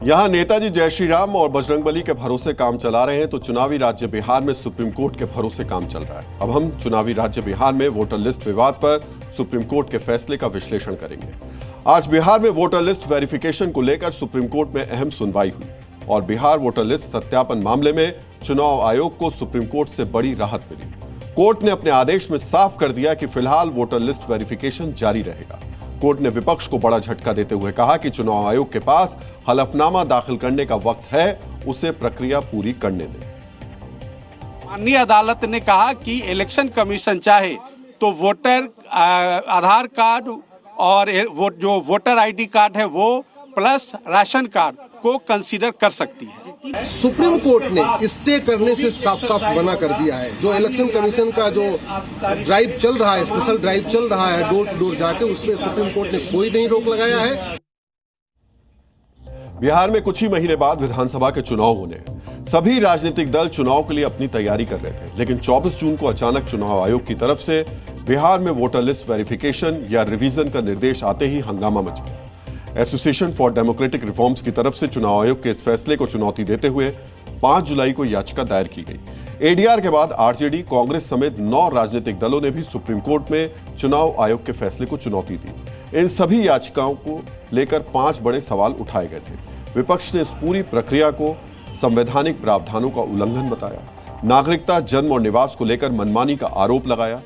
यहां नेताजी जय श्री राम और बजरंगबली के भरोसे काम चला रहे हैं तो चुनावी राज्य बिहार में सुप्रीम कोर्ट के भरोसे काम चल रहा है। अब हम चुनावी राज्य बिहार में वोटर लिस्ट विवाद पर सुप्रीम कोर्ट के फैसले का विश्लेषण करेंगे। आज बिहार में वोटर लिस्ट वेरिफिकेशन को लेकर सुप्रीम कोर्ट में अहम सुनवाई हुई और बिहार वोटर लिस्ट सत्यापन मामले में चुनाव आयोग को सुप्रीम कोर्ट से बड़ी राहत मिली। कोर्ट ने अपने आदेश में साफ कर दिया कि फिलहाल वोटर लिस्ट वेरिफिकेशन जारी रहेगा। कोर्ट ने विपक्ष को बड़ा झटका देते हुए कहा कि चुनाव आयोग के पास हलफनामा दाखिल करने का वक्त है, उसे प्रक्रिया पूरी करने दें। माननीय अदालत ने कहा कि इलेक्शन कमीशन चाहे तो वोटर आधार कार्ड और जो वोटर आईडी कार्ड है वो प्लस राशन कार्ड को कंसीडर कर सकती है। सुप्रीम कोर्ट ने स्टे करने से साफ साफ मना कर दिया है। जो इलेक्शन कमीशन का जो ड्राइव चल रहा है, स्पेशल ड्राइव चल रहा है डोर टू डोर जाके, उसमें सुप्रीम कोर्ट ने कोई नहीं रोक लगाया है। बिहार में कुछ ही महीने बाद विधानसभा के चुनाव होने हैं। सभी राजनीतिक दल चुनाव के लिए अपनी तैयारी कर रहे थे, लेकिन 24 जून को अचानक चुनाव आयोग की तरफ से बिहार में वोटर लिस्ट वेरिफिकेशन या रिवीजन का निर्देश आते ही हंगामा मच गया। एसोसिएशन फॉर डेमोक्रेटिक रिफॉर्म्स की तरफ से चुनाव आयोग के इस फैसले को चुनौती देते हुए 5 जुलाई को याचिका दायर की गई। एडीआर के बाद आरजेडी, कांग्रेस समेत 9 राजनीतिक दलों ने भी सुप्रीम कोर्ट में चुनाव आयोग के फैसले को चुनौती दी। इन सभी याचिकाओं को लेकर 5 बड़े सवाल उठाए गए थे। विपक्ष ने इस पूरी प्रक्रिया को संवैधानिक प्रावधानों का उल्लंघन बताया, नागरिकता, जन्म और निवास को लेकर मनमानी का आरोप लगाया,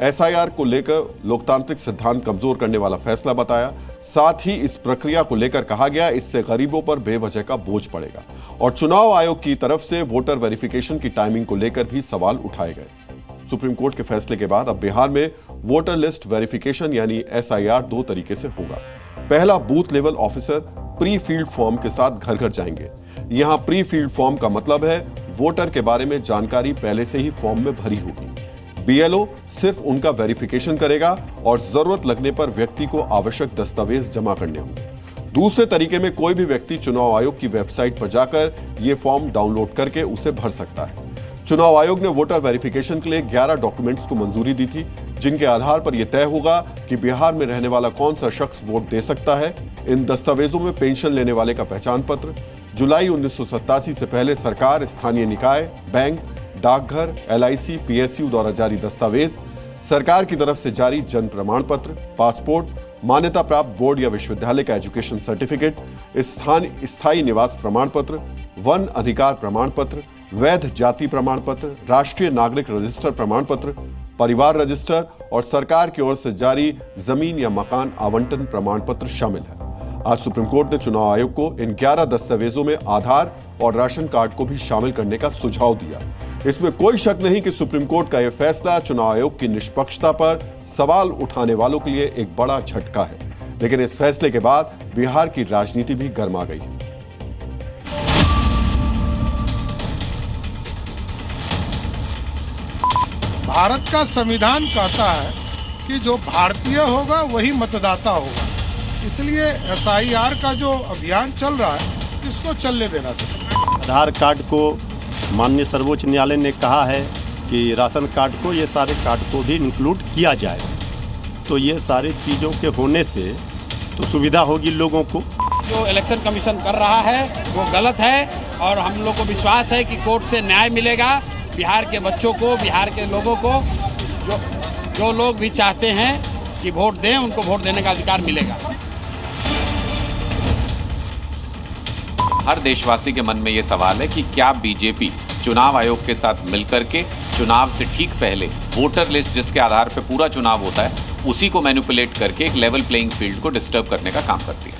एसआईआर को लेकर लोकतांत्रिक सिद्धांत कमजोर करने वाला फैसला बताया। साथ ही इस प्रक्रिया को लेकर कहा गया इससे गरीबों पर बेवजह का बोझ पड़ेगा और चुनाव आयोग की तरफ से वोटर वेरिफिकेशन की टाइमिंग को लेकर भी सवाल उठाए गए। सुप्रीम कोर्ट के फैसले के बाद अब बिहार में वोटर लिस्ट वेरिफिकेशन यानी एसआईआर 2 तरीके से होगा। पहला, booth level officer pre field form के साथ घर घर जाएंगे। यहां प्री फील्ड फॉर्म का मतलब है वोटर के बारे में जानकारी पहले से ही फॉर्म में भरी होगी। बीएलओ सिर्फ उनका वेरिफिकेशन करेगा और जरूरत लगने पर व्यक्ति को आवश्यक दस्तावेज जमा करने होंगे। दूसरे तरीके में कोई भी व्यक्ति चुनाव आयोग की वेबसाइट पर जाकर यह फॉर्म डाउनलोड करके उसे भर सकता है। चुनाव आयोग ने वोटर वेरिफिकेशन के लिए 11 डॉक्यूमेंट्स को मंजूरी दी थी, जिनके आधार पर यह तय होगा कि बिहार में रहने वाला कौन सा शख्स वोट दे सकता है। इन दस्तावेजों में पेंशन लेने वाले का पहचान पत्र, जुलाई 1987 से पहले सरकार, स्थानीय निकाय, बैंक, डाकघर, एलआईसी, पीएसयू द्वारा जारी दस्तावेज, सरकार की तरफ से जारी जन्म प्रमाण पत्र, पासपोर्ट, मान्यता प्राप्त बोर्ड या विश्वविद्यालय का एजुकेशन सर्टिफिकेट, स्थायी निवास प्रमाण पत्र, वन अधिकार प्रमाण पत्र, वैध जाति प्रमाण पत्र, राष्ट्रीय नागरिक रजिस्टर प्रमाण पत्र, परिवार रजिस्टर और सरकार की ओर से जारी जमीन या मकान आवंटन प्रमाण पत्र शामिल है। आज सुप्रीम कोर्ट ने चुनाव आयोग को इन 11 दस्तावेजों में आधार और राशन कार्ड को भी शामिल करने का सुझाव दिया। इसमें कोई शक नहीं कि सुप्रीम कोर्ट का यह फैसला चुनाव आयोग की निष्पक्षता पर सवाल उठाने वालों के लिए एक बड़ा झटका है, लेकिन इस फैसले के बाद बिहार की राजनीति भी गर्मा गई है। भारत का संविधान कहता है कि जो भारतीय होगा वही मतदाता होगा, इसलिए एसआईआर का जो अभियान चल रहा है इसको चलने देना चाहिए। आधार कार्ड को माननीय सर्वोच्च न्यायालय ने कहा है कि राशन कार्ड को, ये सारे कार्ड को भी इंक्लूड किया जाए, तो ये सारी चीज़ों के होने से तो सुविधा होगी लोगों को। जो इलेक्शन कमीशन कर रहा है वो गलत है और हम लोग को विश्वास है कि कोर्ट से न्याय मिलेगा। बिहार के बच्चों को, बिहार के लोगों को, जो लोग भी चाहते हैं कि वोट दें, उनको वोट देने का अधिकार मिलेगा। हर देशवासी के मन में ये सवाल है कि क्या बीजेपी चुनाव आयोग के साथ मिलकर के चुनाव से ठीक पहले वोटर लिस्ट जिसके आधार पर पूरा चुनाव होता है उसी को मैनिपुलेट करके एक लेवल प्लेइंग फील्ड को डिस्टर्ब करने का काम करती है।